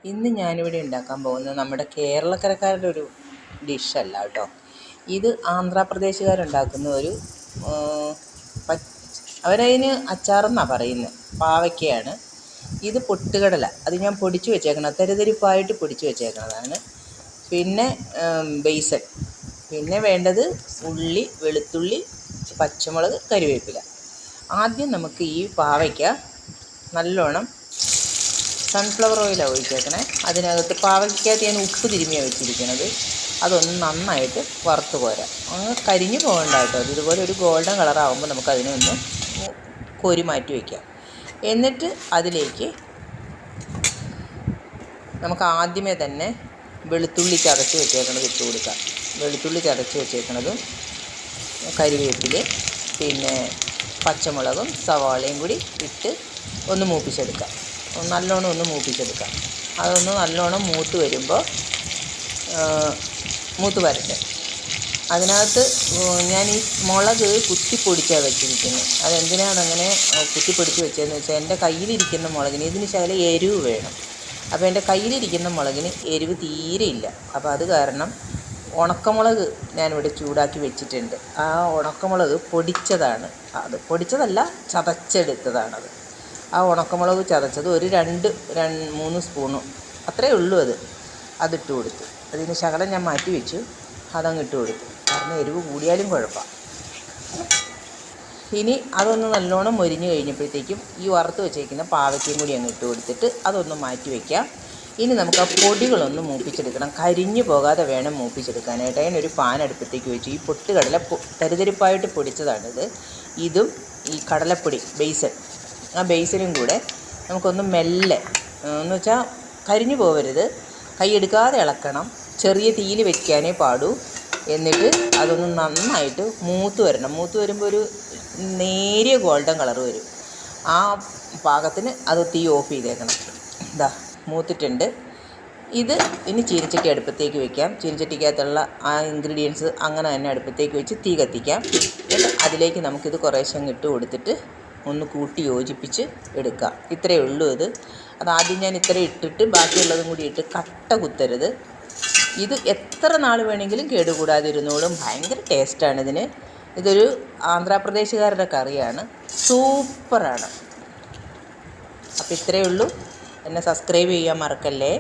ഇന്ന് ഞാനിവിടെ ഉണ്ടാക്കാൻ പോകുന്നത് നമ്മുടെ കേരളക്കരക്കാരുടെ ഒരു ഡിഷല്ല കേട്ടോ. ഇത് ആന്ധ്രാപ്രദേശുകാരുണ്ടാക്കുന്ന ഒരു അവരതിന് അച്ചാറെന്നാണ് പറയുന്നത്. പാവയ്ക്കയാണ് ഇത്. പൊട്ടുകടല അത് ഞാൻ പൊടിച്ച് വെച്ചേക്കണം, തരിതരിപ്പായിട്ട് പൊടിച്ച് വെച്ചേക്കുന്നതാണ്. പിന്നെ ബേസൻ, പിന്നെ വേണ്ടത് ഉള്ളി, വെളുത്തുള്ളി, പച്ചമുളക്, കറിവേപ്പില. ആദ്യം നമുക്ക് ഈ പാവയ്ക്ക നല്ലോണം സൺഫ്ലവർ ഓയിലാണ് ഒഴിച്ചേക്കണേ. അതിനകത്ത് പാവയ്ക്കകത്ത് ഞാൻ ഉപ്പ് തിരുമ്മിയാണ് വെച്ചിരിക്കുന്നത്. അതൊന്ന് നന്നായിട്ട് വറുത്ത് പോരാ, അങ്ങ് കരിഞ്ഞു പോകണ്ട കേട്ടോ. അത് ഇതുപോലെ ഒരു ഗോൾഡൻ കളറാകുമ്പോൾ നമുക്കതിനെ ഒന്ന് കോരി മാറ്റി വയ്ക്കാം. എന്നിട്ട് അതിലേക്ക് നമുക്ക് ആദ്യമേ തന്നെ വെളുത്തുള്ളി ചതച്ച് വെച്ചേക്കണത് ഇട്ട് കൊടുക്കാം. വെളുത്തുള്ളി ചതച്ച് വെച്ചേക്കണതും കരിവേപ്പില, പിന്നെ പച്ചമുളകും സവാളയും കൂടി ഇട്ട് ഒന്ന് മൂപ്പിച്ചെടുക്കാം. നല്ലോണം ഒന്ന് മൂപ്പിച്ചെടുക്കാം. അതൊന്ന് നല്ലോണം മൂത്ത് വരുമ്പോൾ മൂത്ത് വരട്ടെ. അതിനകത്ത് ഞാൻ ഈ മുളക് കുത്തിപ്പൊടിച്ചാണ് വെച്ചിരിക്കുന്നത്. അതെന്തിനാണ് അങ്ങനെ കുത്തിപ്പൊടിച്ച് വെച്ചതെന്ന് വെച്ചാൽ എൻ്റെ കയ്യിലിരിക്കുന്ന മുളകിന് ഇതിന് ശകലം എരിവ് വേണം. അപ്പോൾ എൻ്റെ കയ്യിലിരിക്കുന്ന മുളകിന് എരിവ് തീരെ ഇല്ല. അപ്പോൾ അത് കാരണം ഉണക്കമുളക് ഞാനിവിടെ ചൂടാക്കി വെച്ചിട്ടുണ്ട്. ആ ഉണക്കമുളക് പൊടിച്ചതാണ്. അത് പൊടിച്ചതല്ല, ചതച്ചെടുത്തതാണത്. ആ ഉണക്കമുളക് ചതച്ചത് ഒരു 2-3 സ്പൂണും അത്രയേ ഉള്ളൂ. അതിട്ട് കൊടുത്തു. അതിന് ശകലം ഞാൻ മാറ്റി വെച്ചു, അതങ്ങ് ഇട്ട് കൊടുത്തു. കാരണം എരിവ് കൂടിയാലും കുഴപ്പമാണ്. ഇനി അതൊന്ന് നല്ലോണം മൊരിഞ്ഞ് കഴിഞ്ഞപ്പോഴത്തേക്കും ഈ വറുത്ത് വെച്ചേക്കുന്ന പാവയ്ക്കയും കൂടി അങ്ങ് ഇട്ട് കൊടുത്തിട്ട് അതൊന്ന് മാറ്റി വയ്ക്കാം. ഇനി നമുക്ക് ആ പൊടികളൊന്ന് മൂപ്പിച്ചെടുക്കണം. കരിഞ്ഞു പോകാതെ വേണം മൂപ്പിച്ചെടുക്കാനായിട്ട്. അതിനൊരു പാൻ അടുപ്പത്തേക്ക് വെച്ചു. ഈ പൊട്ടുകടല തരിതരിപ്പായിട്ട് പൊടിച്ചതാണിത്. ഇതും ഈ കടലപ്പൊടി ബേസൻ, ആ ബേസനും കൂടെ നമുക്കൊന്ന് മെല്ലെ, എന്ന് വെച്ചാൽ കരിഞ്ഞു പോകരുത്, കൈയെടുക്കാതെ ഇളക്കണം. ചെറിയ തീയിൽ വെക്കാനേ പാടൂ. എന്നിട്ട് അതൊന്ന് നന്നായിട്ട് മൂത്ത് വരണം. മൂത്ത് വരുമ്പോൾ ഒരു നേരിയ ഗോൾഡൻ കളർ വരും. ആ പാകത്തിന് അത് തീ ഓഫ് ചെയ്തേക്കണം. ഇതാ മൂത്തിട്ടുണ്ട്. ഇത് ഇനി ചീനച്ചട്ടി അടുപ്പത്തേക്ക് വെക്കാം. ചീനച്ചട്ടിക്കകത്തുള്ള ആ ഇൻഗ്രീഡിയൻസ് അങ്ങനെ തന്നെ അടുപ്പത്തേക്ക് വെച്ച് തീ കത്തിക്കാം. എന്നിട്ട് അതിലേക്ക് നമുക്കിത് കുറേശ്ശെ ഇട്ട് കൊടുത്തിട്ട് ഒന്ന് കൂട്ടി യോജിപ്പിച്ച് എടുക്കാം. ഇത്രയേ ഉള്ളൂ ഇത്. അതാദ്യം ഞാൻ ഇത്ര ഇട്ടിട്ട് ബാക്കിയുള്ളതും കൂടി ഇട്ട് കട്ട കുത്തരുത്. ഇത് എത്ര നാൾ വേണമെങ്കിലും കേടുകൂടാതിരുന്നോളും. ഭയങ്കര ടേസ്റ്റാണ് ഇതിന്. ഇതൊരു ആന്ധ്രാപ്രദേശുകാരുടെ കറിയാണ്, സൂപ്പറാണ്. അപ്പോൾ ഇത്രയേ ഉള്ളൂ. എന്നെ സബ്സ്ക്രൈബ് ചെയ്യാൻ മറക്കല്ലേ.